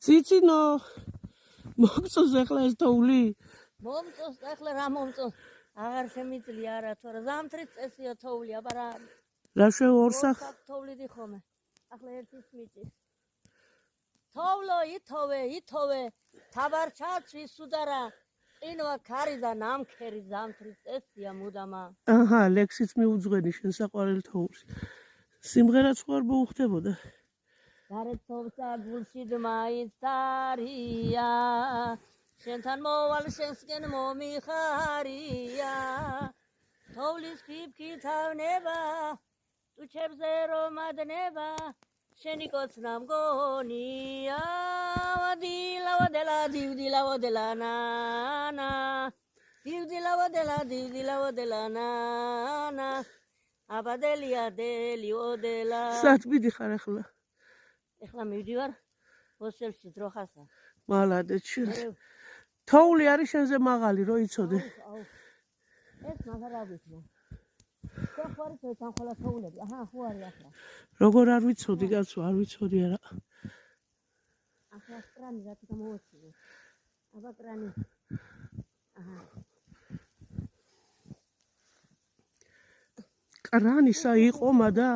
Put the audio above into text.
ციცინო მოგწოს ახლა ეს თოვლი მომწოს ახლა რა მომწოს აღარ შემიძლია არა თორე ზამთრის წესია თოვლი აბა რა ორსახ თოვლი დიხომე ახლა ერთის მიწის თოვლო ითოვე თაბარ ჩაცვი სუდარა ყინვა ქარი და ნამქერი ზამთრის წესია მუდამა აჰა ლექსიც მიუძღვენი შენ საყვარელ თოვლს სიმღერაც ხარ მოუხდებოდა გარეთოვსა გულშიდ მაინც დარია შენთან მოვალ შენსკენ მომიხარია თოვლის ფიფქი თავნება ტუჩებზე რომ ადნება შენი კოცნა მგონია ვადილა დივდილა ნანა დივდილა ნანა აბადელია დელი ოდელა სად მიდიხარ ახლა მივდივარ ჰოსტელში დროხასა მალადეთ თოვლი არის შენზე მაღალი რო იცოდე ეს მაგარა ვიცნა შეხვარი თან ხოლა თოვლები აჰა ხო არის ახლა როგორ არ ვიცოდი კაცო არ ვიცოდი არა ახლა კრანი რა თქმა მოუწია აბა კრანი აჰა კრანისა იყო მადა